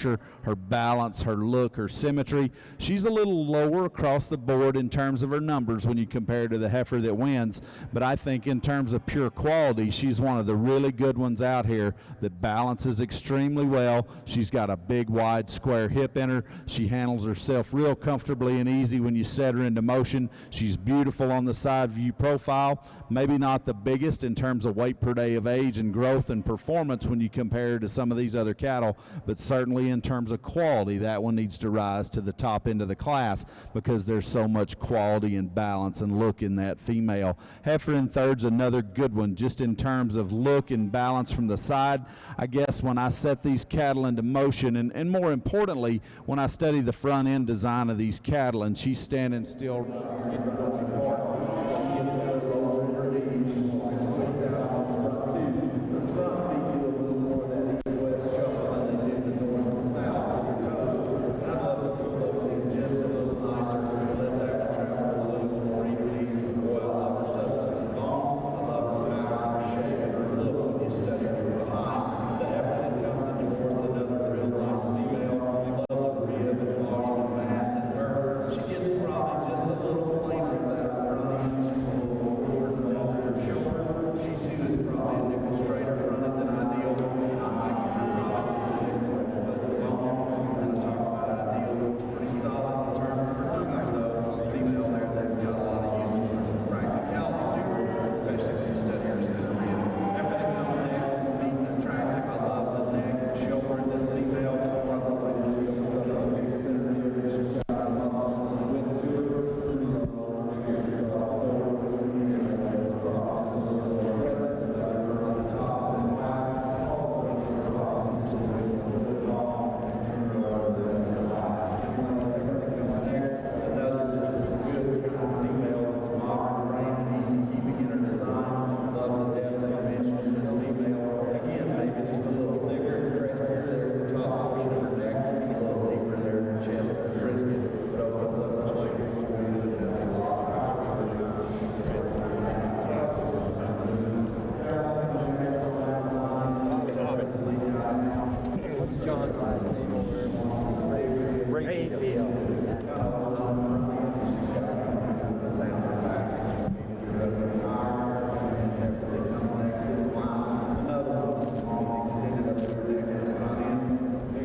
her balance, her look, her symmetry. She's a little lower across the board in terms of her numbers when you compare to the heifer that wins, but I think in terms of pure quality, she's one of the really good ones out here that balances extremely well. She's got a big, wide, square hip in her. She handles herself real comfortably and easy when you set her into motion. She's beautiful on the side view profile. Maybe not the biggest in terms of weight per day of age and growth and performance when you compare her to some of these other cattle, but certainly in terms of quality, that one needs to rise to the top end of the class because there's so much quality and balance and look in that female. Heifer in third's another good one, just in terms of look and balance from the side. I guess when I set these cattle into motion, and more importantly, when I study the front end design of these cattle, and she's standing still,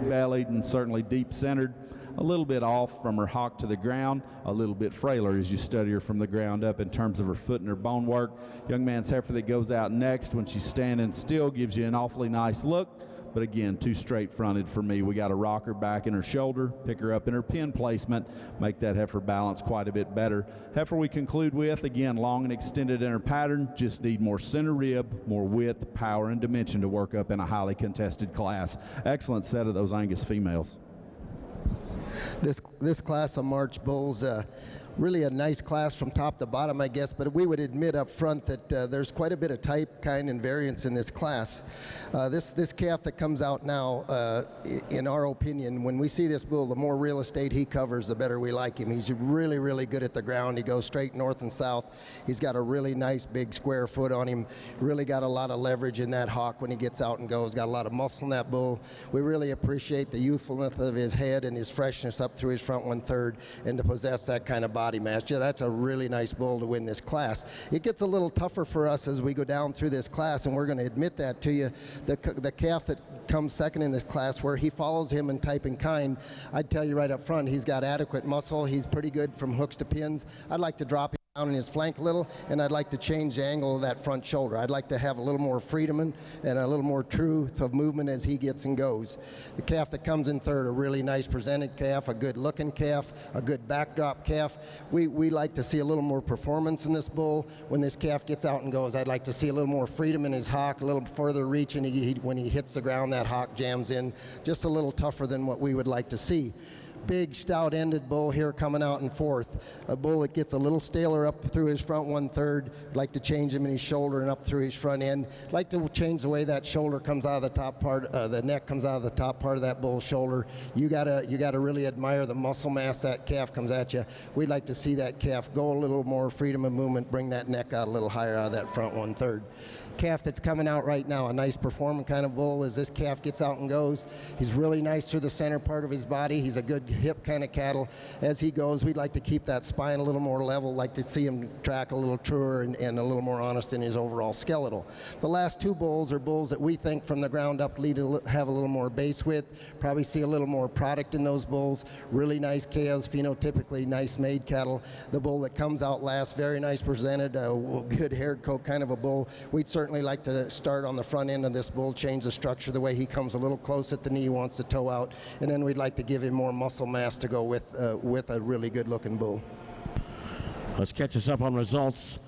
bellied and certainly deep centered, a little bit off from her hock to the ground, a little bit frailer as you study her from the ground up in terms of her foot and her bone work. Young man's heifer that goes out next when she's standing still gives you an awfully nice look, but again, too straight fronted for me. We got to rock her back in her shoulder, pick her up in her pin placement, make that heifer balance quite a bit better. Heifer we conclude with, again, long and extended in her pattern, just need more center rib, more width, power, and dimension to work up in a highly contested class. Excellent set of those Angus females. This class of March bulls, really a nice class from top to bottom, I guess, but we would admit up front that there's quite a bit of type, kind, and variance in this class. This calf that comes out now, in our opinion, when we see this bull, the more real estate he covers, the better we like him. He's really, really good at the ground. He goes straight north and south. He's got a really nice big square foot on him. Really got a lot of leverage in that hock when he gets out and goes. Got a lot of muscle in that bull. We really appreciate the youthfulness of his head and his freshness up through his front 1/3, and to possess that kind of body mass. Yeah, that's a really nice bull to win this class. It gets a little tougher for us as we go down through this class, and we're going to admit that to you. The calf that comes second in this class, where he follows him in type and kind, I'd tell you right up front, he's got adequate muscle. He's pretty good from hooks to pins. I'd like to drop him down in his flank a little, and I'd like to change the angle of that front shoulder. I'd like to have a little more freedom and a little more truth of movement as he gets and goes. The calf that comes in third, a really nice presented calf, a good looking calf, a good backdrop calf. We like to see a little more performance in this bull. When this calf gets out and goes, I'd like to see a little more freedom in his hock, a little further reach, and when he hits the ground, that hock jams in just a little tougher than what we would like to see. big stout-ended bull here coming out in fourth. A bull that gets a little staler up through his front 1/3. Like to change him in his shoulder and up through his front end. Like to change the way that shoulder comes out of the top part, the neck comes out of the top part of that bull's shoulder. You gotta really admire the muscle mass that calf comes at you. We'd like to see that calf go a little more freedom of movement, bring that neck out a little higher out of that front 1/3. Calf that's coming out right now, a nice performing kind of bull. As this calf gets out and goes, he's really nice through the center part of his body. He's a good hip kind of cattle. As he goes, we'd like to keep that spine a little more level, like to see him track a little truer and a little more honest in his overall skeletal. The last two bulls are bulls that we think from the ground up have a little more base width, probably see a little more product in those bulls. Really nice calves, phenotypically nice made cattle. The bull that comes out last, very nice presented, good haired coat kind of a bull. We'd certainly like to start on the front end of this bull, change the structure the way he comes a little close at the knee, wants to toe out, and then we'd like to give him more muscle mass to go with a really good looking bull. Let's catch us up on results.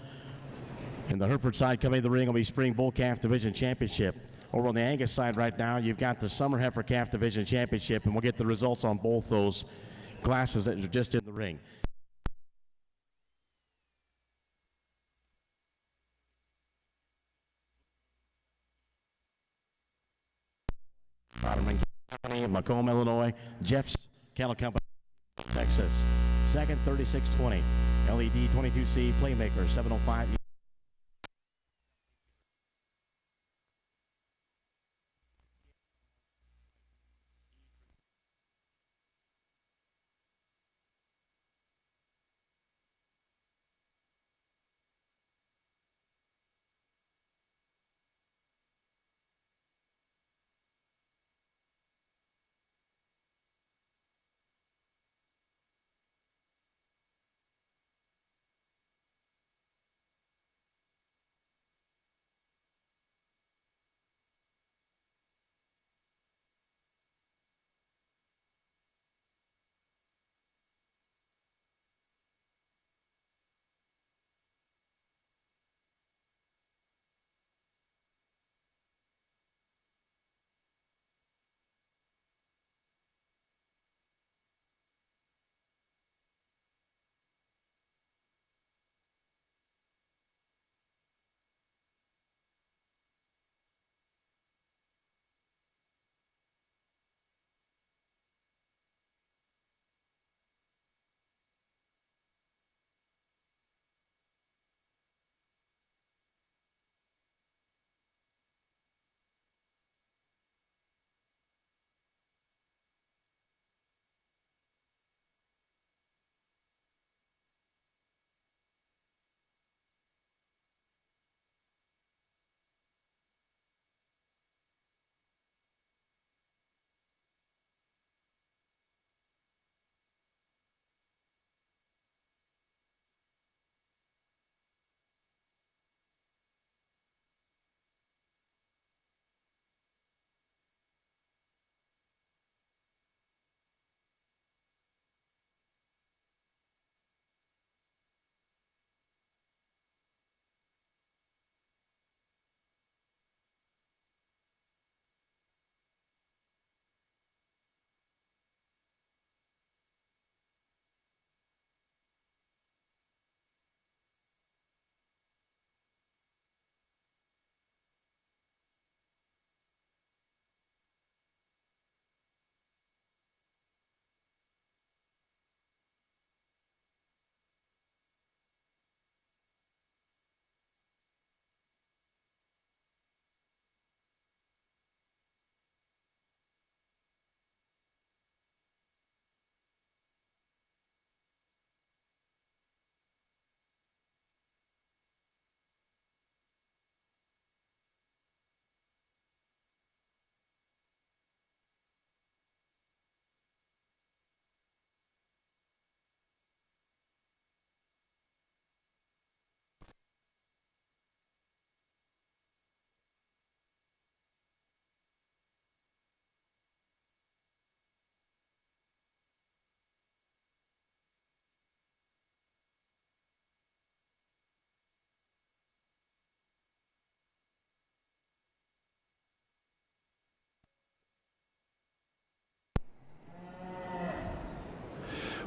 In the Hereford side, coming to the ring will be Spring Bull Calf Division Championship. Over on the Angus side right now, you've got the Summer Heifer Calf Division Championship, and we'll get the results on both those classes that are just in the ring. Bottom Ring Company, Macomb, Illinois. Jeff's Cattle Company, Texas. Second, 3620. LED 22C Playmaker, 705.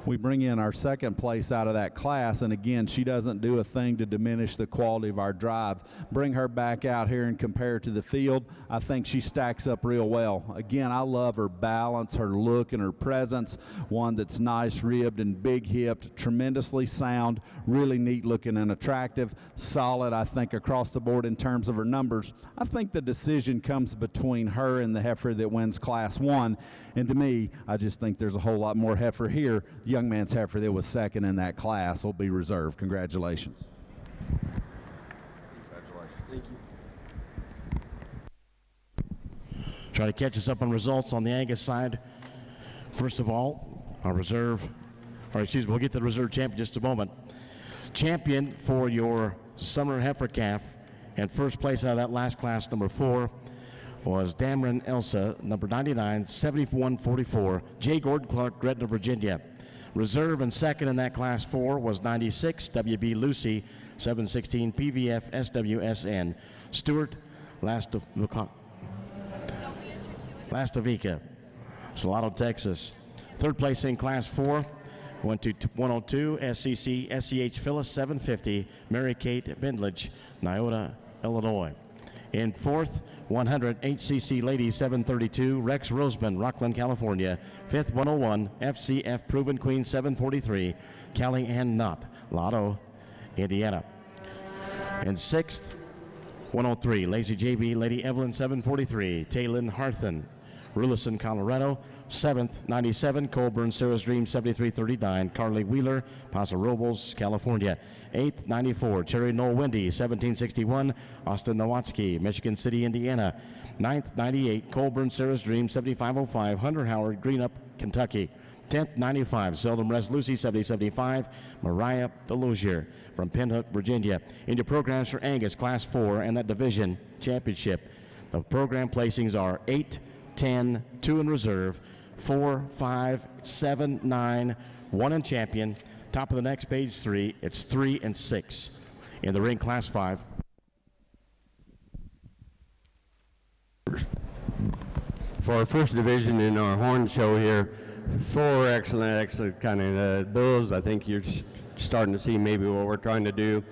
We bring in our second place out of that class, and again, she doesn't do a thing to diminish the quality of our drive. Bring her back out here and compare to the field. I think she stacks up real well. Again, I love her balance, her look, and her presence. One that's nice ribbed and big hipped, tremendously sound, really neat looking and attractive, solid, I think, across the board in terms of her numbers. I think the decision comes between her and the heifer that wins Class 1, and to me, I just think there's a whole lot more heifer here. The young man's heifer that was second in that class will be reserved. Congratulations. Thank you. Try to catch us up on results on the Angus side. First of all, our reserve, or excuse me, we'll get to the reserve champion in just a moment. Champion for your summer heifer calf, and first place out of that last class, number 4, was Dameron Elsa, number 99, 7144, J. Gordon Clark, Gretna, Virginia. Reserve and second in that class 4 was 96, W.B. Lucy, 716, PVF, SWSN. Stewart, Lastovica, Salado, Texas. Third place in class 4 went to 102, SCC, SCH Phyllis, 750, Mary Kate Bendledge, Niota, Illinois. In fourth, 100, HCC Lady 732, Rex Roseman, Rockland, California. Fifth, 101, FCF Proven Queen 743, Callie Ann Knott, Lotto, Indiana. And sixth, 103, Lazy JB Lady Evelyn 743, Taylin Harthen, Rulison, Colorado. 7th, 97, Colburn, Sarah's Dream 7339, Carly Wheeler, Paso Robles, California. 8th, 94, Cherry Knoll Wendy 1761, Austin Nowatzki, Michigan City, Indiana. 9th, 98, Colburn, Sarah's Dream 7505, Hunter Howard, Greenup, Kentucky. 10th, 95, Seldom Rest Lucy 7075, Mariah Delosier from Pinhook, Virginia. Into programs for Angus Class 4 and that division championship. The program placings are 8, 10, 2 in reserve, 4, 5, 7, 9, 1 in champion. Top of the next page 3, it's 3 and 6 in the ring class 5. For our first division in our horn show here, 4 excellent kind of bulls. I think you're starting to see maybe what we're trying to do.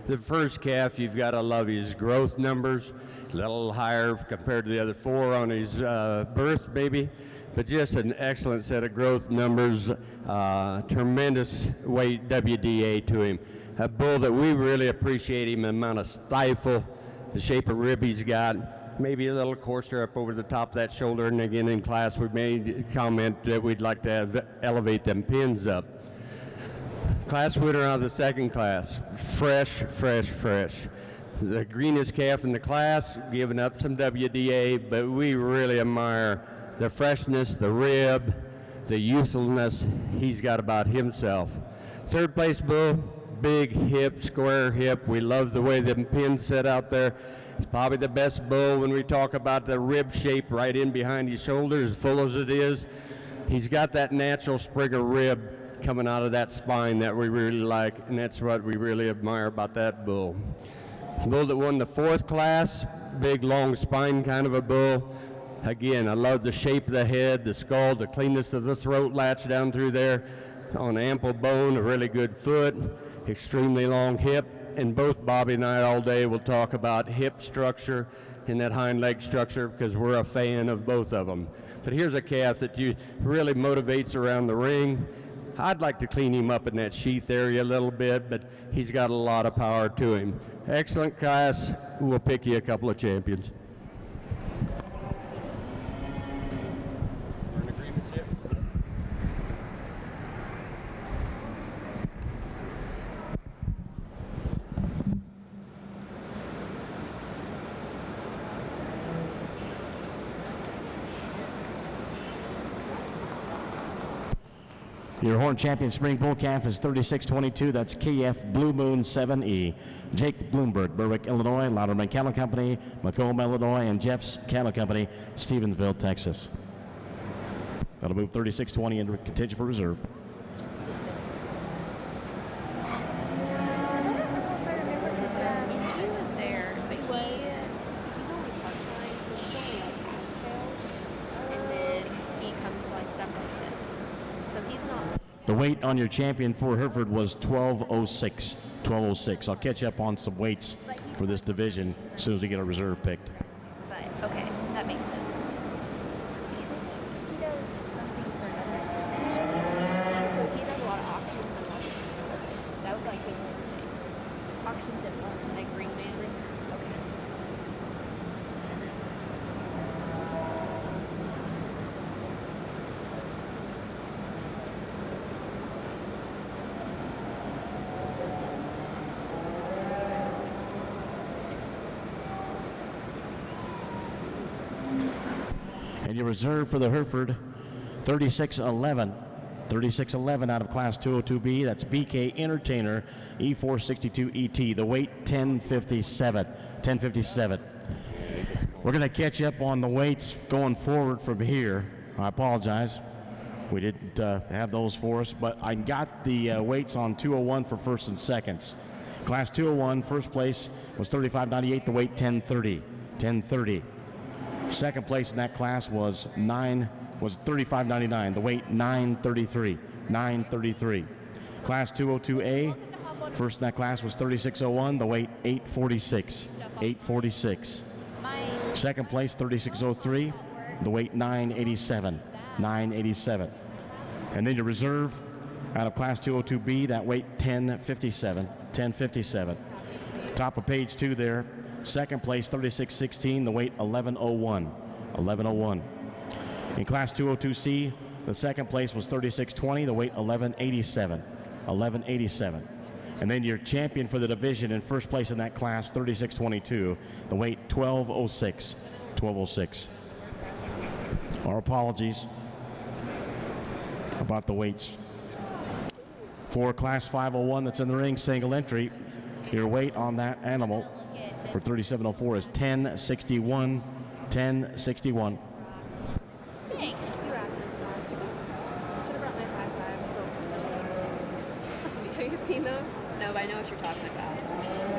The first calf, you've got to love his growth numbers, a little higher compared to the other 4 on his birth baby, but just an excellent set of growth numbers, tremendous weight WDA to him. A bull that we really appreciate him, the amount of stifle, the shape of rib he's got, maybe a little coarser up over the top of that shoulder, and again in class we made a comment that we'd like to have elevate them pins up. Class winner out of the second class, fresh. The greenest calf in the class, giving up some WDA, but we really admire the freshness, the rib, the youthfulness he's got about himself. Third place bull, big hip, square hip. We love the way them pins set out there. It's probably the best bull when we talk about the rib shape right in behind his shoulder, as full as it is. He's got that natural Springer rib coming out of that spine that we really like, and that's what we really admire about that bull. Bull that won the 4th class, big long spine kind of a bull. Again, I love the shape of the head, the skull, the cleanness of the throat latch down through there, on ample bone, a really good foot, extremely long hip, and both Bobby and I all day will talk about hip structure and that hind leg structure because we're a fan of both of them. But here's a calf that you really motivates around the ring. I'd like to clean him up in that sheath area a little bit, but he's got a lot of power to him. Excellent class. We'll pick you a couple of champions. Your horn champion spring bull calf is 3622. That's KF Blue Moon 7E. Jake Bloomberg, Berwick, Illinois. Louderman Cattle Company, Macomb, Illinois. And Jeff's Cattle Company, Stevensville, Texas. That'll move 3620 into contention for reserve. The weight on your champion for Hereford was 1206. 1206. I'll catch up on some weights for this division as soon as we get a reserve picked. But, okay, that makes sense. He says he does something for another association. So he does a lot of auctions and all that. That was like his main thing. Auctions and what? Like ring man? Okay. And your reserve for the Hereford, 3611. 3611 out of Class 202B. That's BK Entertainer E462ET. The weight 1057. 1057. We're going to catch up on the weights going forward from here. I apologize. We didn't have those for us, but I got the weights on 201 for first and seconds. Class 201, first place was 3598. The weight 1030. 1030. Second place in that class was 35.99. The weight 933. 933. Class 202A, first in that class was 3601. The weight 846. 846. Second place 3603. The weight 987. 987. And then your reserve out of Class 202B, that weight 1057. 1057. Top of page 2 there. Second place 3616, the weight 1101. 1101. In Class 202C, the second place was 3620, the weight 1187. 1187. And then your champion for the division in first place in that class, 3622, the weight 1206. 1206. Our apologies about the weights. For Class 501 that's in the ring, single entry, your weight on that animal for 3704 is 1061. 1061. Thanks. You rock this song. Should have brought my high five. Have you seen those? No, but I know what you're talking about.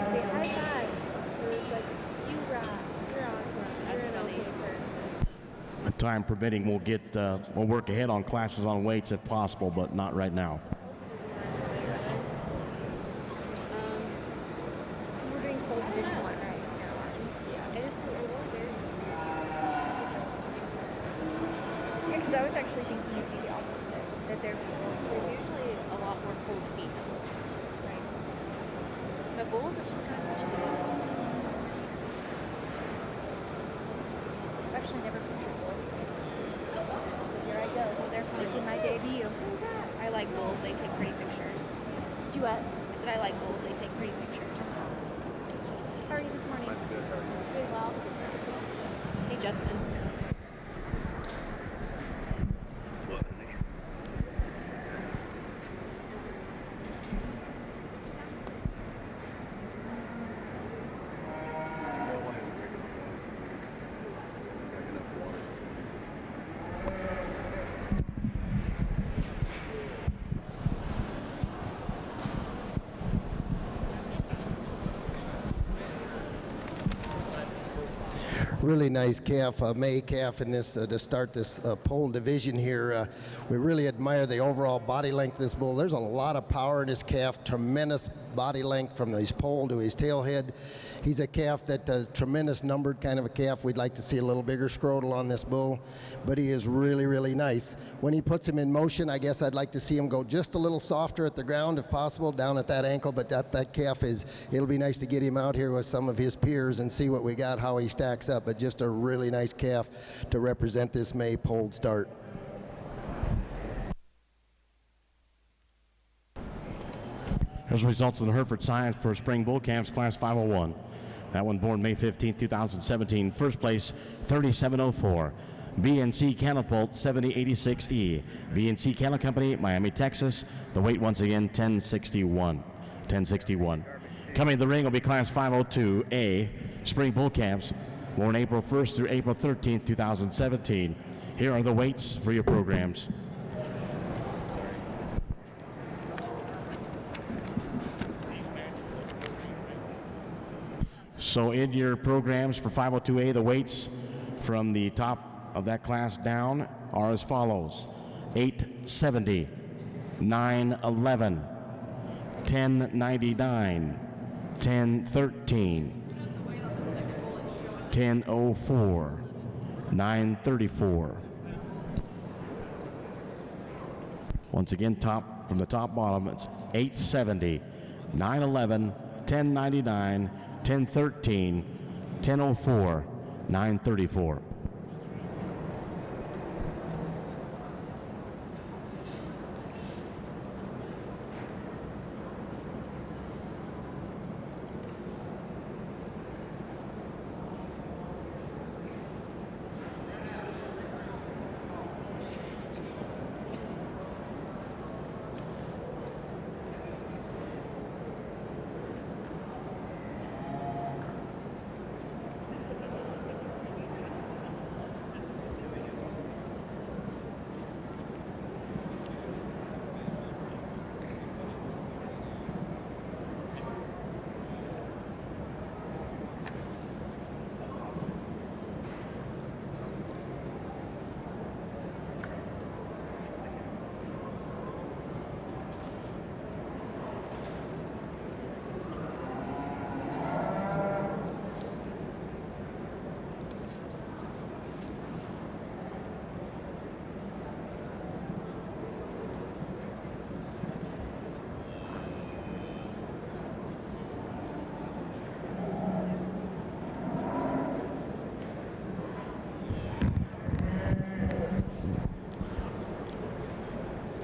Say high five. It was like, you rock. You're awesome. That's you're funny. Okay person. Time permitting, we'll work ahead on classes on weights if possible, but not right now. We're doing full division 1 right now. Because I was actually thinking it'd be the opposite, that there's usually a lot more cold females. Right. But bulls are just kind of touch and go. I've actually never pictured bulls. So here I go. They're making my debut. I like bulls. They take pretty pictures. Do what? I said I like bulls. They take pretty pictures. How are you this morning? Good. How are you? Doing well. Hey, Justin. Really nice calf, May calf in this to start this pole division here. We really admire the overall body length of this bull. There's a lot of power in this calf, tremendous body length from his pole to his tail head. He's a calf that tremendous numbered kind of a calf. We'd like to see a little bigger scrotal on this bull, but he is really, really nice. When he puts him in motion, I guess I'd like to see him go just a little softer at the ground if possible, down at that ankle, but that calf it'll be nice to get him out here with some of his peers and see what we got, how he stacks up, but just a really nice calf to represent this May pole start. Here's the results of the Hereford Science for Spring Bull Camps Class 501. That one born May 15, 2017. First place, 3704. BNC Catapult 7086E. BNC Cattle Company, Miami, Texas. The weight once again, 1061. 1061. Coming to the ring will be Class 502A Spring Bull Camps, born April 1st through April 13th, 2017. Here are the weights for your programs. So in your programs for 502A, the weights from the top of that class down are as follows. 870, 911, 1099, 1013, 1004, 934. Once again, from the top bottom, it's 870, 911, 1099, 1013, 1004, 934.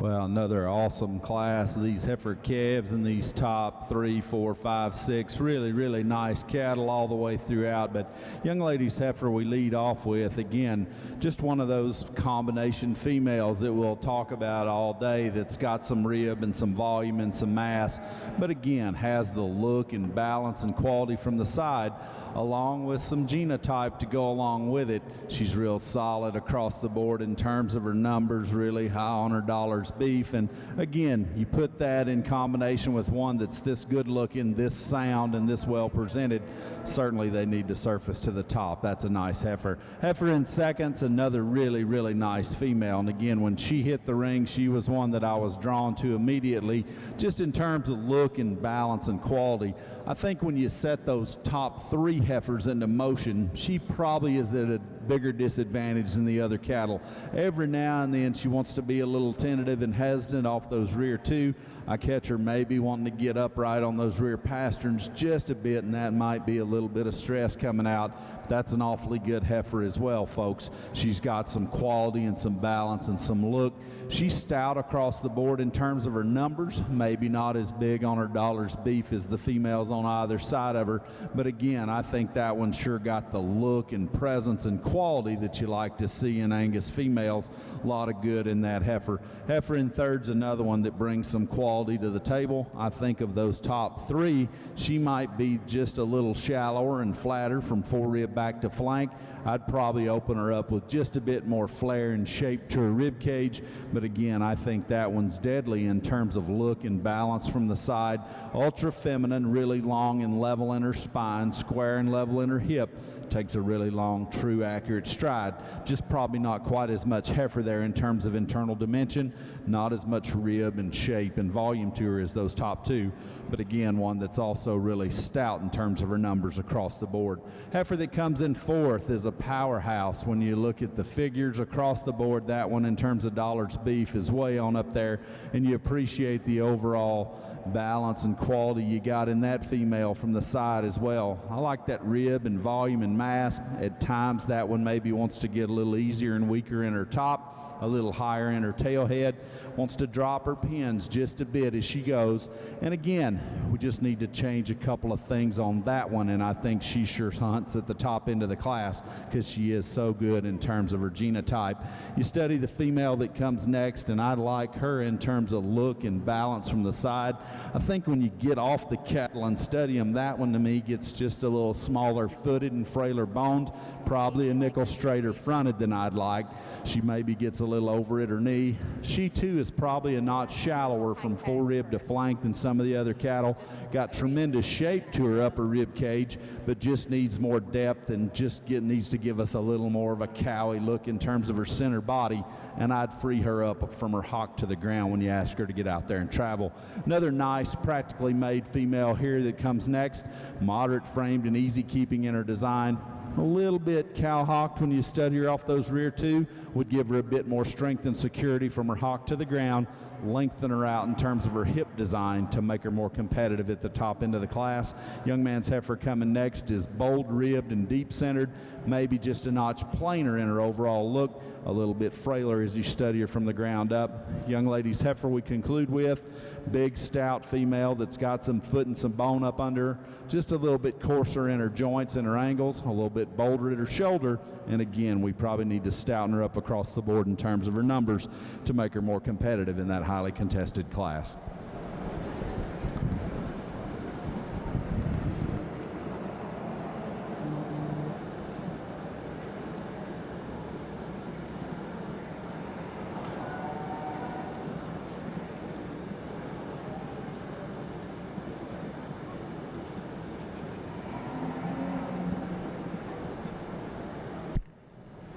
Well, another awesome class. These Hereford calves and these top 3, 4, 5, 6, really, really nice cattle all the way throughout. But young ladies heifer we lead off with, again, just one of those combination females that we'll talk about all day that's got some rib and some volume and some mass, but again, has the look and balance and quality from the side, along with some genotype to go along with it. She's real solid across the board in terms of her numbers, really high on her dollars beef. And again, you put that in combination with one that's this good looking, this sound, and this well presented, certainly they need to surface to the top. That's a nice heifer. Heifer in seconds, another really, really nice female. And again, when she hit the ring, she was one that I was drawn to immediately, just in terms of look and balance and quality. I think when you set those top 3 heifers into motion, she probably is at a bigger disadvantage than the other cattle. Every now and then she wants to be a little tentative and hesitant off those rear 2. I catch her maybe wanting to get upright on those rear pasterns just a bit, and that might be a little bit of stress coming out. That's an awfully good heifer as well, folks. She's got some quality and some balance and some look. She's stout across the board in terms of her numbers, maybe not as big on her dollars beef as the females on either side of her, but again, I think that one sure got the look and presence and quality that you like to see in Angus females. A lot of good in that heifer. Heifer in third's another one that brings some quality to the table. I think of those top 3, she might be just a little shallower and flatter from forerib back to flank. I'd probably open her up with just a bit more flair and shape to her rib cage, but again, I think that one's deadly in terms of look and balance from the side. Ultra feminine, really long and level in her spine, square and level in her hip. Takes a really long, true, accurate stride. Just probably not quite as much heifer there in terms of internal dimension, not as much rib and shape and volume to her as those top 2, but again, one that's also really stout in terms of her numbers across the board. Heifer that comes in 4th is a powerhouse. When you look at the figures across the board, that one in terms of dollars beef is way on up there, and you appreciate the overall balance and quality you got in that female from the side as well. I like that rib and volume and mass. At times that one maybe wants to get a little easier and weaker in her top, a little higher in her tail head, wants to drop her pins just a bit as she goes. And again, we just need to change a couple of things on that one, and I think she sure hunts at the top end of the class because she is so good in terms of her genotype. You study the female that comes next, and I like her in terms of look and balance from the side. I think when you get off the cattle and study them, that one to me gets just a little smaller footed and frailer boned, probably a nickel straighter fronted than I'd like. She maybe gets a a little over at her knee. She too is probably a notch shallower from forerib to flank than some of the other cattle. Got tremendous shape to her upper rib cage, but just needs more depth and needs to give us a little more of a cowy look in terms of her center body. And I'd free her up from her hock to the ground when you ask her to get out there and travel. Another nice, practically made female here that comes next. Moderate framed and easy keeping in her design. A little bit cow-hocked when you study her off those rear two. Would give her a bit more strength and security from her hock to the ground. Lengthen her out in terms of her hip design to make her more competitive at the top end of the class. Young man's heifer coming next is bold-ribbed and deep-centered, maybe just a notch plainer in her overall look, a little bit frailer as you study her from the ground up. Young lady's heifer we conclude with, big, stout female that's got some foot and some bone up under her, just a little bit coarser in her joints and her angles, a little bit bolder at her shoulder, and again, we probably need to stouten her up across the board in terms of her numbers to make her more competitive in that highly contested class.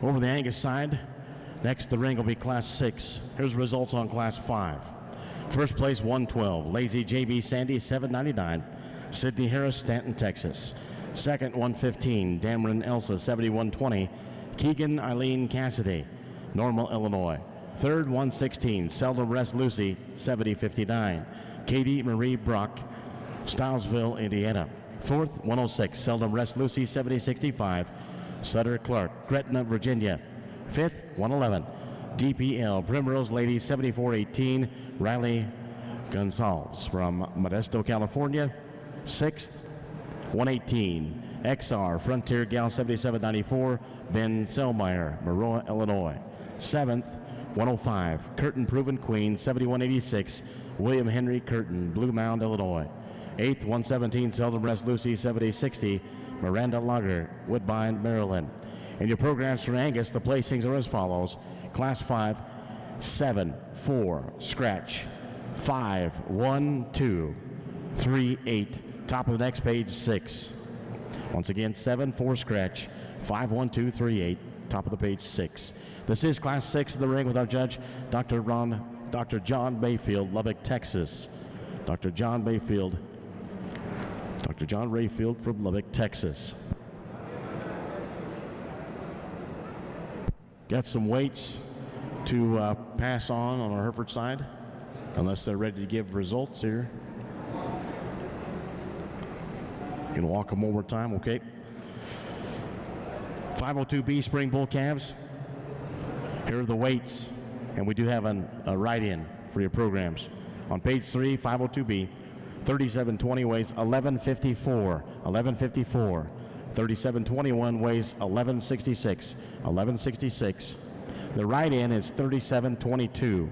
Over the Angus side, next the ring will be Class 6. Here's the results on Class 5. First place, 112, Lazy JB Sandy, 799, Sydney Harris, Stanton, Texas. Second, 115, Dameron Elsa, 7120, Keegan Eileen Cassidy, Normal, Illinois. Third, 116, Seldom Rest Lucy, 7059, Katie Marie Brock, Stilesville, Indiana. Fourth, 106, Seldom Rest Lucy, 7065, Sutter Clark, Gretna, Virginia. Fifth, 111, DPL Primrose Lady, 7418, Riley Gonzalez from Modesto, California. Sixth, 118, XR Frontier Gal, 7794, Ben Selmeyer, Maroa, Illinois. Seventh, 105, Curtin Proven Queen, 7186, William Henry Curtin, Blue Mound, Illinois. Eighth, 117, Seldom Rest Lucy, 7060, Miranda Lager, Woodbine, Maryland. In your programs for Angus, the placings are as follows. Class 5, 7, 4, scratch. 5, 1, 2, 3, 8. Top of the next page, 6. Once again, 7, 4, scratch. 5, 1, 2, 3, 8. Top of the page, 6. This is Class 6 of the ring with our judge, Dr. John Bayfield, Lubbock, Texas. Dr. John Rayfield from Lubbock, Texas. Got some weights to pass on our Hereford side, unless they're ready to give results here. Gonna walk them one more time, okay? 502B Spring Bull Calves. Here are the weights, and we do have a write-in for your programs. On page 3, 502B, 3720 weighs 1154, 1154. 3721 weighs 1166, 1166. The write-in is 3722.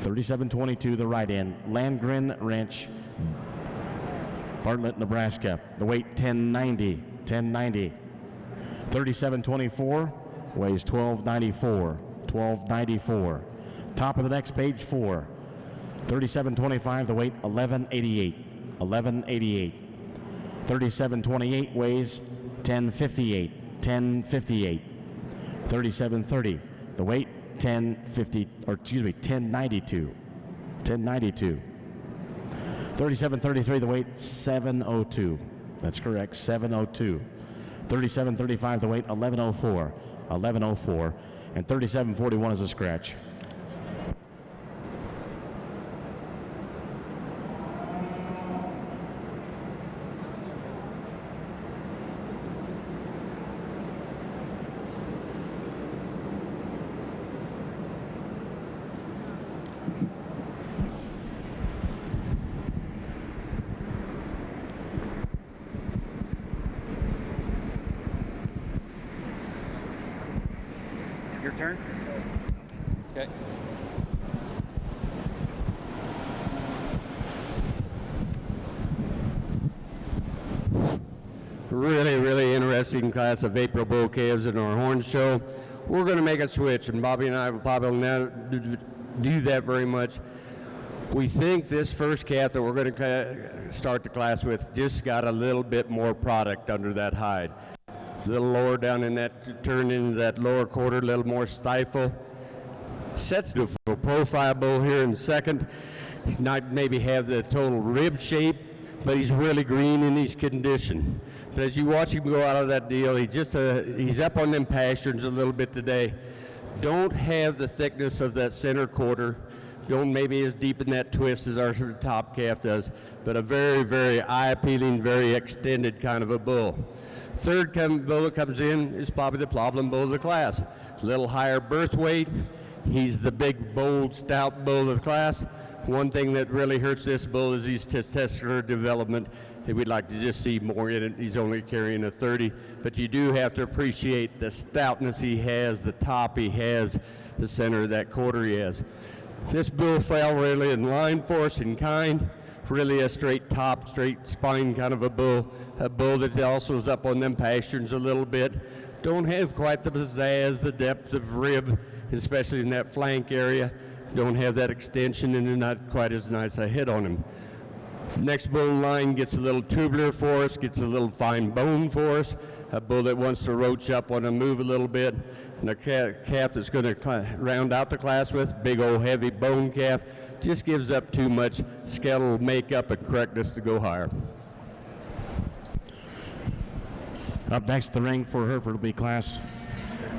3722, the write-in. Landgren Ranch, Bartlett, Nebraska. The weight 1090, 1090. 3724 weighs 1294, 1294. Top of the next page, 4. 3725, the weight 1188, 1188. 3728 weighs 1058, 1058. 3730, the weight 1092, 1092. 3733, the weight 702. That's correct, 702. 3735, the weight 1104, 1104. And 3741 is a scratch. Your turn. Okay. Really interesting class of April bull calves in our horn show. we're going to make a switch, and Bobby and I will probably not do that very much. We think this first calf that we're going to start the class with just got a little bit more product under that hide. A little lower down in that, turn into that lower quarter, a little more stifle. Sets the profile bull here in second. Not maybe have the total rib shape, but he's really green and he's conditioned. But as you watch him go out of that deal, he's up on them pastures a little bit today. Don't have the thickness of that center quarter. Don't maybe as deep in that twist as our top calf does, but a very, very eye-appealing, very extended kind of a bull. Third bull that comes in is probably the problem bull of the class. A little higher birth weight. He's the big, bold, stout bull of the class. One thing that really hurts this bull is his testosterone development. We'd like to just see more in it. He's only carrying a 30, but you do have to appreciate the stoutness he has, the top he has, the center of that quarter he has. This bull fell really in line for us in kind, really a straight top, straight spine kind of a bull that also is up on them pastures a little bit. Don't have quite the pizzazz, the depth of rib, especially in that flank area. Don't have that extension and not quite as nice a hit on him. Next bull in line gets a little tubular for us, gets a little fine bone for us. A bull that wants to roach up, want to move a little bit. And a calf that's going to round out the class with, big old heavy bone calf, just gives up too much skeletal makeup and correctness to go higher. Up next, the ring for Hereford will be class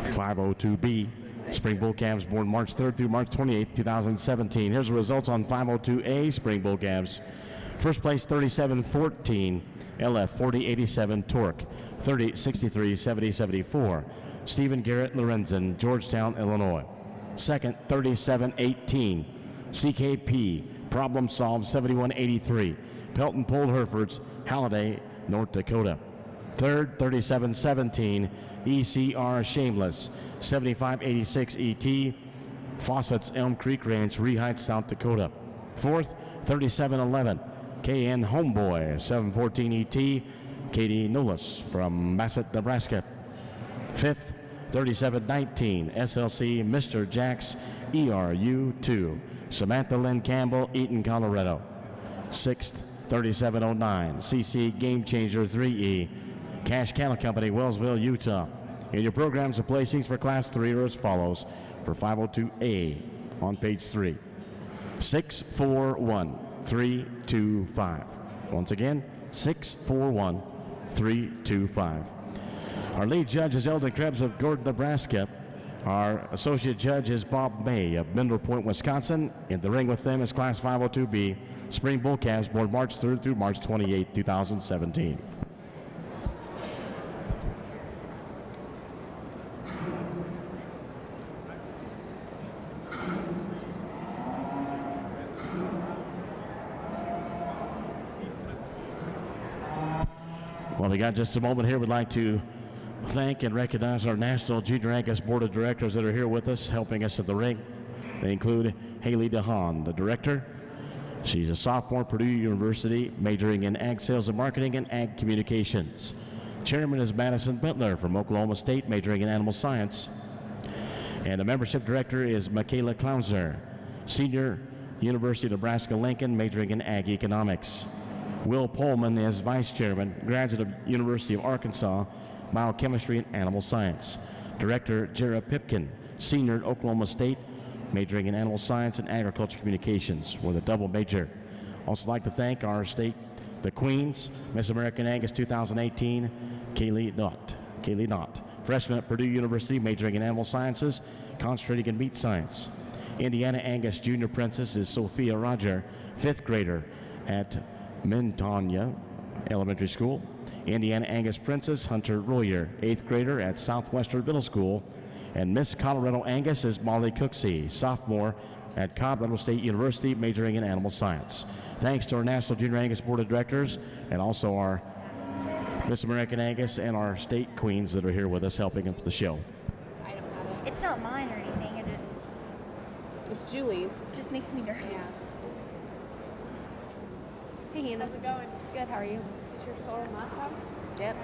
502B. Spring Bull Calves born March 3rd through March 28th, 2017. Here's the results on 502A Spring Bull Calves. First place 37-14, LF 40-87 Torque, 30-63 70-74. Stephen Garrett Lorenzen, Georgetown, Illinois. Second 37-18, CKP Problem Solved 71-83. Pelton Pole Herefords, Halliday, North Dakota. Third 37-17, ECR Shameless 75-86 ET, Fawcett's Elm Creek Ranch, Ree Heights, South Dakota. Fourth 37-11, KN Homeboy 714 ET, Katie Nulis from Bassett, Nebraska. Fifth 37-19, SLC Mr. Jax ERU2, Samantha Lynn Campbell, Eaton, Colorado. Sixth 37-09, CC Game Changer 3E, Cash Cattle Company, Wellsville, Utah. And your programs and placings for Class 3 are as follows for 502A on page 3. 641-325. Once again, 641-325. Our lead judge is Eldon Krebs of Gordon, Nebraska. Our associate judge is Bob May of Mineral Point, Wisconsin. In the ring with them is Class 502B Spring Bull Calves born March 3rd through March 28th, 2017. Well, we got just a moment here. We'd like to thank and recognize our National Junior Angus Board of Directors that are here with us, helping us at the ring. They include Haley DeHaan, the director. She's a sophomore at Purdue University, majoring in Ag Sales and Marketing and Ag Communications. Chairman is Madison Butler from Oklahoma State, majoring in Animal Science. And the membership director is Michaela Clounzer, senior, University of Nebraska-Lincoln, majoring in Ag Economics. Will Pullman is vice chairman, graduate of University of Arkansas, biochemistry and animal science. Director Jera Pipkin, senior at Oklahoma State, majoring in animal science and agriculture communications with a double major. Also like to thank our state, the Queens, Miss American Angus 2018, Kaylee Knott. Freshman at Purdue University, majoring in animal sciences, concentrating in meat science. Indiana Angus Junior Princess is Sophia Roger, fifth grader at Mintonia Elementary School. Indiana Angus Princess Hunter Royer, eighth grader at Southwestern Middle School. And Miss Colorado Angus is Molly Cooksey, sophomore at Colorado State University, majoring in animal science. Thanks to our National Junior Angus Board of Directors and also our Miss American Angus and our state queens that are here with us helping with the show. I don't have it. It's not mine or anything. It's Julie's. It just makes me nervous. Yes. Hey, Hannah. How's it going? Good. How are you? Is this your stolen laptop? Yep.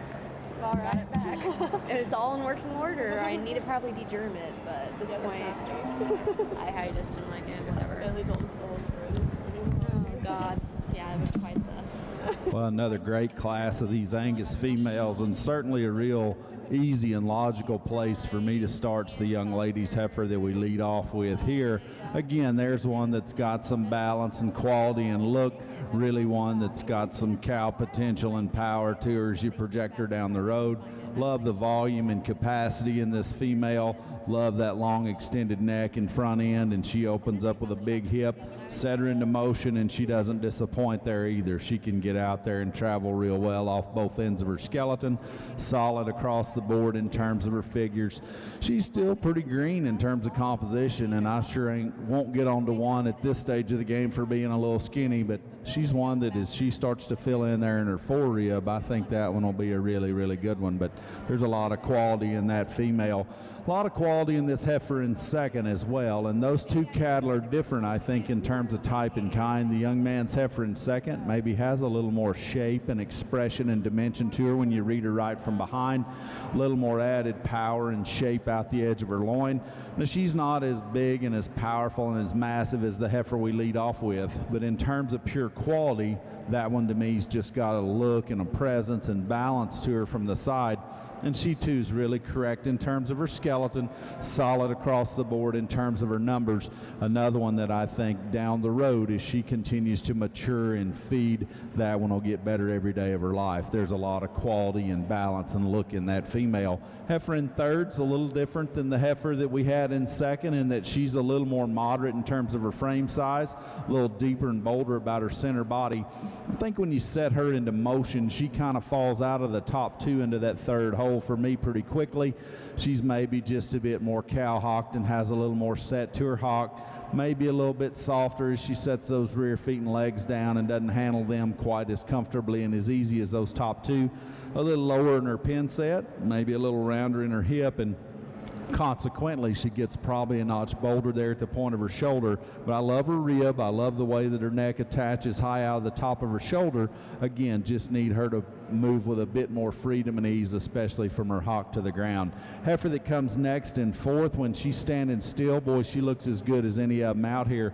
So Got it back. And it's all in working order. I need to probably degerm it, but at this point, I just am like, whatever. Ellie told us the whole story this morning. Oh, God. Yeah, it was quite the... Well, another great class of these Angus females, and certainly a real easy and logical place for me to start the young ladies heifer that we lead off with here. Again, there's one that's got some balance and quality and look, really one that's got some cow potential and power to her as you project her down the road. Love the volume and capacity in this female. Love that long extended neck and front end, and she opens up with a big hip. Set her into motion, and she doesn't disappoint there either. She can get out there and travel real well off both ends of her skeleton. Solid across the board in terms of her figures. She's still pretty green in terms of composition, and I sure won't get onto one at this stage of the game for being a little skinny, but she's one that as she starts to fill in there in her fore rib, I think that one will be a really, really good one. But there's a lot of quality in that female. A lot of quality in this heifer in second as well, and those two cattle are different, I think, in terms of type and kind. The young man's heifer in second maybe has a little more shape and expression and dimension to her when you read her right from behind, a little more added power and shape out the edge of her loin. Now, she's not as big and as powerful and as massive as the heifer we lead off with, but in terms of pure quality, that one to me has just got a look and a presence and balance to her from the side. And she too is really correct in terms of her skeleton, solid across the board in terms of her numbers. Another one that I think down the road as she continues to mature and feed, that one will get better every day of her life. There's a lot of quality and balance and look in that female. Heifer in third's a little different than the heifer that we had in second in that she's a little more moderate in terms of her frame size, a little deeper and bolder about her center body. I think when you set her into motion, she kind of falls out of the top two into that third hole for me pretty quickly. She's maybe just a bit more cow-hocked and has a little more set to her hock, maybe a little bit softer as she sets those rear feet and legs down and doesn't handle them quite as comfortably and as easy as those top two. A little lower in her pin set, maybe a little rounder in her hip, and consequently she gets probably a notch bolder there at the point of her shoulder. But I love her rib. I love the way that her neck attaches high out of the top of her shoulder. Again, just need her to move with a bit more freedom and ease, especially from her hock to the ground. Heifer that comes next in fourth, when she's standing still, boy, she looks as good as any of them out here.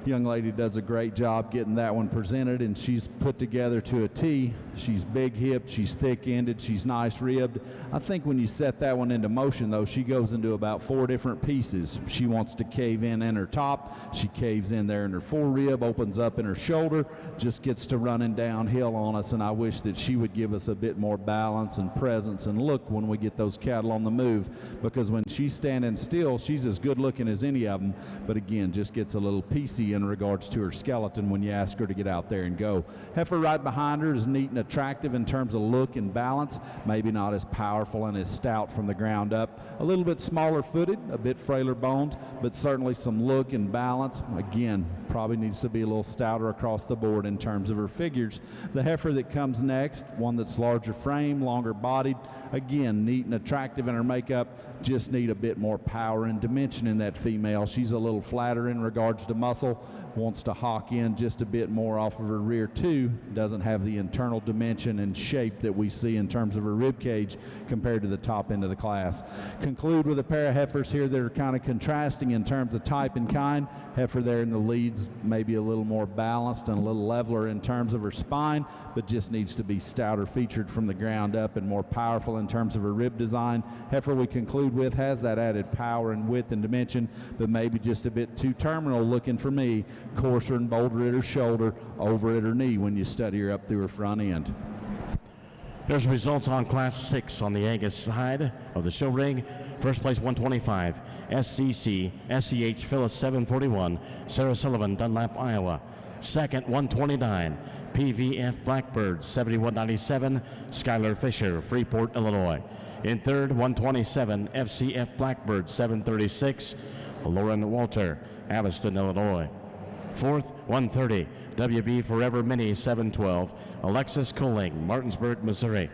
Young lady does a great job getting that one presented, and she's put together to a T. She's big hipped, she's thick ended, she's nice ribbed. I think when you set that one into motion though, she goes into about 4 different pieces. She wants to cave in her top, she caves in there in her fore rib, opens up in her shoulder, just gets to running downhill on us, and I wish that she would give us a bit more balance and presence and look when we get those cattle on the move, because when she's standing still, she's as good looking as any of them, but again, just gets a little piecey in regards to her skeleton when you ask her to get out there and go. Heifer right behind her is neat and attractive in terms of look and balance, maybe not as powerful and as stout from the ground up, a little bit smaller footed, a bit frailer boned, but certainly some look and balance. Again, probably needs to be a little stouter across the board in terms of her figures. The heifer that comes next, one that's larger frame, longer bodied, again, neat and attractive in her makeup, just need a bit more power and dimension in that female. She's a little flatter in regards to muscle, wants to hawk in just a bit more off of her rear too, doesn't have the internal dimension and shape that we see in terms of her rib cage compared to the top end of the class. Conclude with a pair of heifers here that are kind of contrasting in terms of type and kind. Heifer there in the leads maybe a little more balanced and a little leveler in terms of her spine, but just needs to be stouter featured from the ground up and more powerful in terms of her rib design. Heifer we conclude with has that added power and width and dimension, but maybe just a bit too terminal looking for me, coarser and bolder at her shoulder, over at her knee when you study her up through her front end. Here's the results on Class 6 on the Angus side of the show ring. First place 125, SCC, SEH Phyllis 741, Sarah Sullivan, Dunlap, Iowa. Second 129, PVF Blackbird 7197, Skylar Fisher, Freeport, Illinois. In third 127, FCF Blackbird 736, Lauren Walter, Aviston, Illinois. Fourth 130, WB Forever Mini 712, Alexis Coling, Martinsburg, Missouri.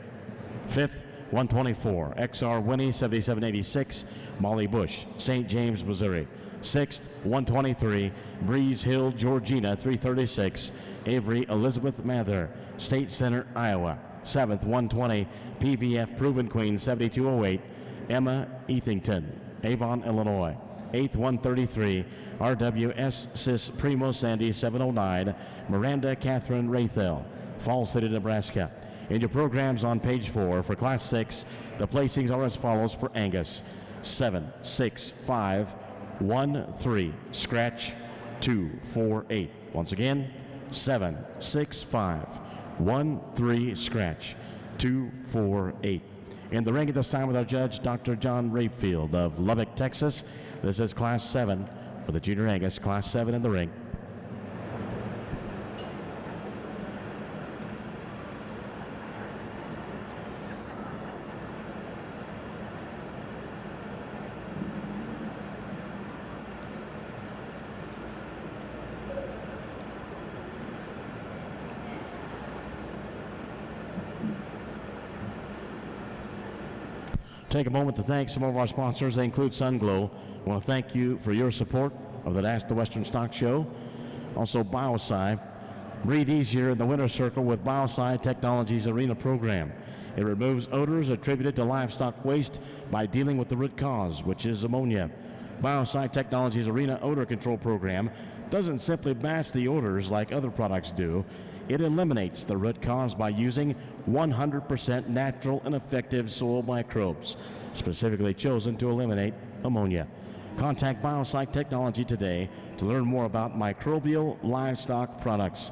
Fifth 124, XR Winnie 7786, Molly Bush, St. James, Missouri. Sixth 123, Breeze Hill, Georgina 336, Avery Elizabeth Mather, State Center, Iowa. 7th, 120, PVF Proven Queen 7208, Emma Ethington, Avon, Illinois. 8th, 133, RWSS Primo Sandy 709, Miranda Catherine Rathel, Falls City, Nebraska. In your programs on page 4 for Class 6, the placings are as follows for Angus: 7, 6, 5, 1, 3, scratch, 2, 4, 8. Once again, 7, 6, 5, 1, 3, scratch, 2, 4, 8. In the ring at this time with our judge, Dr. John Rayfield of Lubbock, Texas. This is Class 7 for the Junior Angus, Class 7 in the ring. Take a moment to thank some of our sponsors. They include Sunglow. I want to thank you for your support of the Dash the Western Stock Show. Also, Biosci. Breathe easier in the winner's circle with Biosci Technologies Arena program. It removes odors attributed to livestock waste by dealing with the root cause, which is ammonia. Biosci Technologies Arena odor control program doesn't simply mask the odors like other products do. It eliminates the root cause by using 100% natural and effective soil microbes, specifically chosen to eliminate ammonia. Contact Biosci Technology today to learn more about microbial livestock products.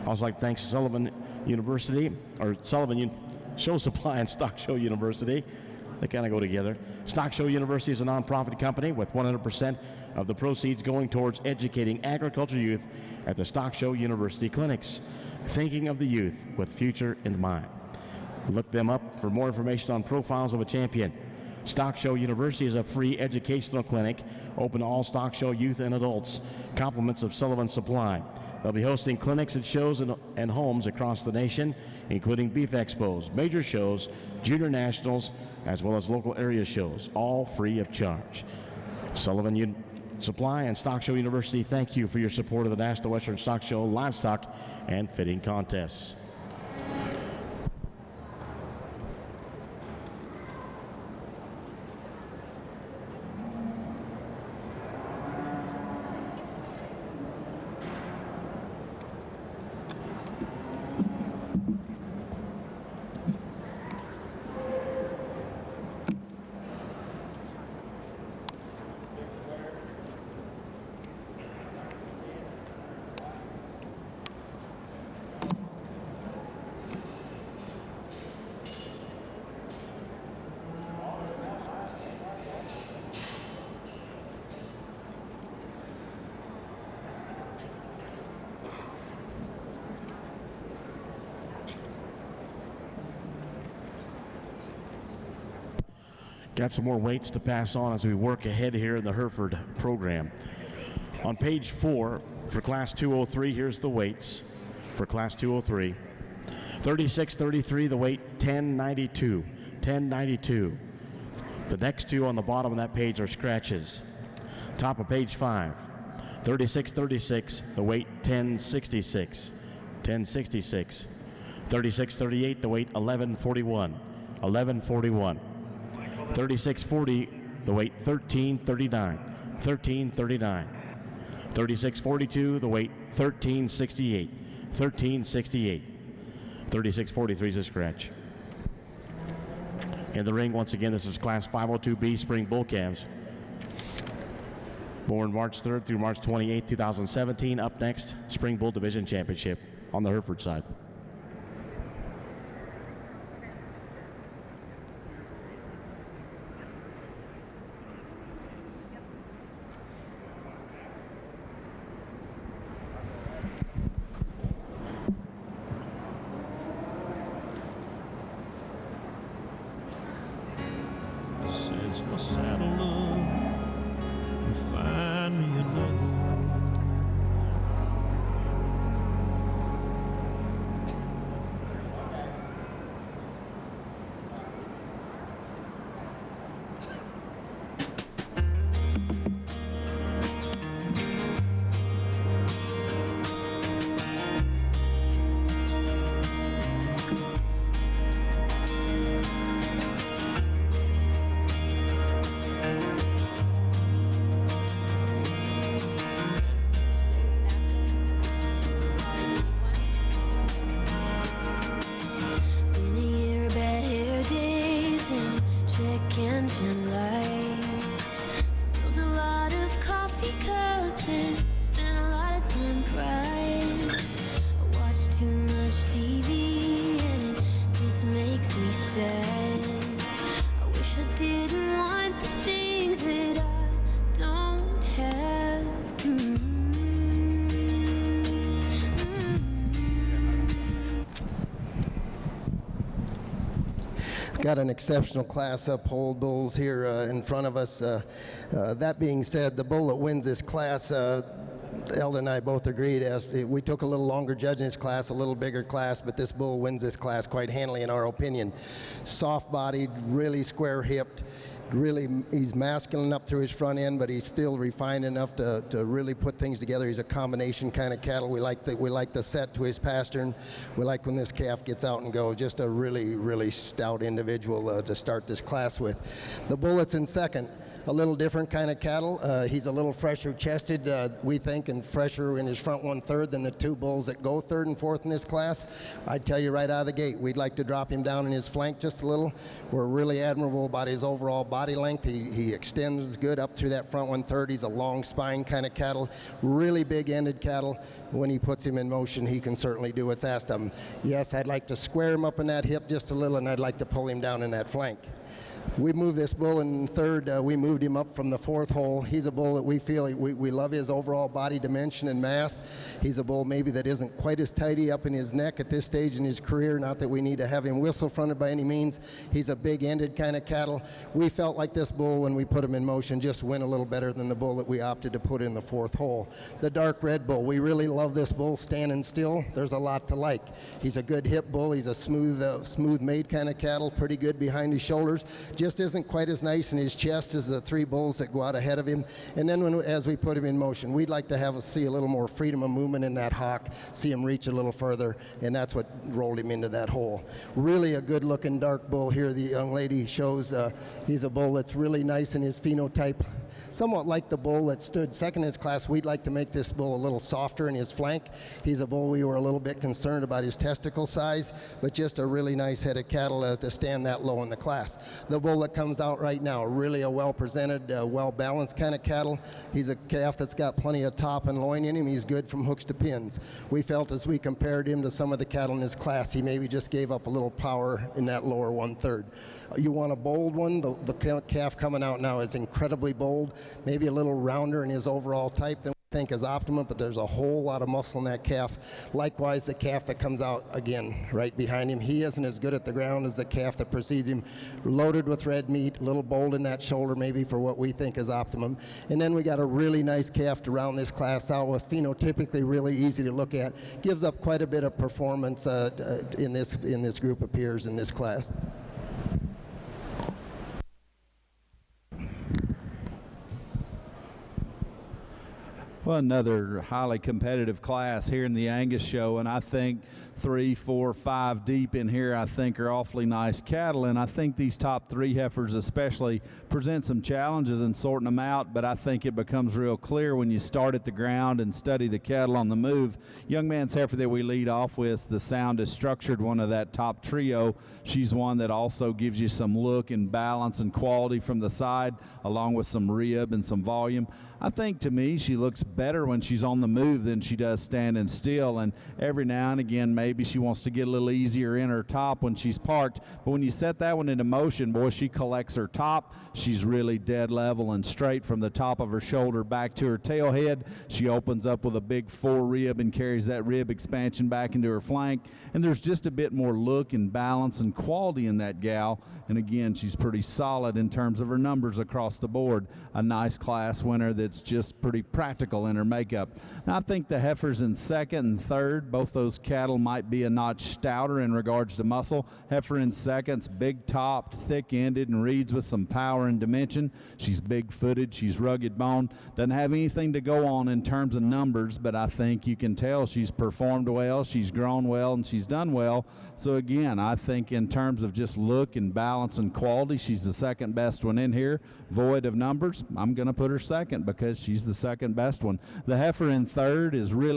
Also, like thanks to Sullivan University, or Sullivan Show Supply and Stock Show University. They kind of go together. Stock Show University is a nonprofit company with 100% of the proceeds going towards educating agriculture youth at the Stock Show University clinics. Thinking of the youth with future in mind. Look them up for more information on profiles of a champion. Stock Show University is a free educational clinic open to all Stock Show youth and adults. Compliments of Sullivan Supply. They'll be hosting clinics at shows and homes across the nation, including beef expos, major shows, junior nationals, as well as local area shows, all free of charge. Sullivan Supply and Stock Show University, thank you for your support of the National Western Stock Show livestock and fitting contests. Got some more weights to pass on as we work ahead here in the Hereford program. On page 4 for Class 203, here's the weights for Class 203. 36-33, the weight 1092. 1092. The next two on the bottom of that page are scratches. Top of page 5. 36-36, the weight 1066. 1066. 36-38, the weight 1141. 1141. 36-40, the weight 1339. 1339. 36-42, the weight 1368. 1368. 36-43 is a scratch. In the ring, once again, this is Class 502B Spring Bull Calves. Born March 3rd through March 28th, 2017. Up next, Spring Bull Division Championship on the Hereford side. Cinch my saddle up and find me another way. engine lights. Spilled a lot of coffee cups and spent a lot of time crying. I watch too much TV and it just makes me sad. I wish I didn't want the things that I don't have. Got an exceptional class uphold bulls here in front of us. That being said, the bull that wins this class, Eldon and I both agreed, as we took a little longer judging this class, a little bigger class, but this bull wins this class quite handily in our opinion. Soft-bodied, really square-hipped. Really, he's masculine up through his front end, but he's still refined enough to really put things together. He's a combination kind of cattle. We like the set to his pastern. We like when this calf gets out and goes. Just a really, really stout individual to start this class with. The bull that's in second, a little different kind of cattle. He's a little fresher chested, we think, and fresher in his front 1/3 than the two bulls that go 3rd and 4th in this class. I'd tell you right out of the gate, we'd like to drop him down in his flank just a little. We're really admirable about his overall body length. He extends good up through that front 1/3. He's a long spine kind of cattle, really big-ended cattle. When he puts him in motion, he can certainly do what's asked of him. Yes, I'd like to square him up in that hip just a little, and I'd like to pull him down in that flank. We moved this bull in 3rd. We moved him up from the 4th hole. He's a bull that we feel, we love his overall body dimension and mass. He's a bull maybe that isn't quite as tidy up in his neck at this stage in his career. Not that we need to have him whistle fronted by any means. He's a big-ended kind of cattle. We felt like this bull, when we put him in motion, just went a little better than the bull that we opted to put in the 4th hole. The dark red bull, we really love this bull standing still. There's a lot to like. He's a good hip bull. He's a smooth-made kind of cattle, pretty good behind his shoulders. Just isn't quite as nice in his chest as the 3 bulls that go out ahead of him. And then as we put him in motion, we'd like to see a little more freedom of movement in that hock, see him reach a little further, and that's what rolled him into that hole. Really a good-looking dark bull here. The young lady shows he's a bull that's really nice in his phenotype. Somewhat like the bull that stood second in his class. We'd like to make this bull a little softer in his flank. He's a bull we were a little bit concerned about his testicle size, but just a really nice head of cattle to stand that low in the class. The bull that comes out right now, really a well-presented, well-balanced kind of cattle. He's a calf that's got plenty of top and loin in him. He's good from hooks to pins. We felt as we compared him to some of the cattle in this class, he maybe just gave up a little power in that lower 1/3. You want a bold one? The calf coming out now is incredibly bold, maybe a little rounder in his overall type than we think is optimum, but there's a whole lot of muscle in that calf. Likewise, the calf that comes out again right behind him, he isn't as good at the ground as the calf that precedes him. Loaded with red meat, a little bold in that shoulder maybe for what we think is optimum. And then we got a really nice calf to round this class out with, phenotypically really easy to look at. Gives up quite a bit of performance in this group of peers in this class. Well, another highly competitive class here in the Angus show, and I think 3, 4, 5 deep in here I think are awfully nice cattle, and I think these top 3 heifers especially present some challenges in sorting them out, but I think it becomes real clear when you start at the ground and study the cattle on the move. Young man's heifer that we lead off with, the sound is structured, one of that top trio. She's one that also gives you some look and balance and quality from the side, along with some rib and some volume. I think to me she looks better when she's on the move than she does standing still, and every now and again maybe she wants to get a little easier in her top when she's parked, but when you set that one into motion, boy, she collects her top. She's really dead level and straight from the top of her shoulder back to her tail head. She opens up with a big 4 rib and carries that rib expansion back into her flank, and there's just a bit more look and balance and quality in that gal. And again, she's pretty solid in terms of her numbers across the board. A nice class winner that's just pretty practical in her makeup. Now, I think the heifers in second and third, both those cattle might be a notch stouter in regards to muscle. Heifer in second's big topped, thick ended, and reads with some power and dimension. She's big footed, she's rugged bone. Doesn't have anything to go on in terms of numbers, but I think you can tell she's performed well, she's grown well, and she's done well. So again, I think in terms of just look and balance and quality, she's the second best one in here. Void of numbers, I'm going to put her second because she's the second best one. The heifer in third is really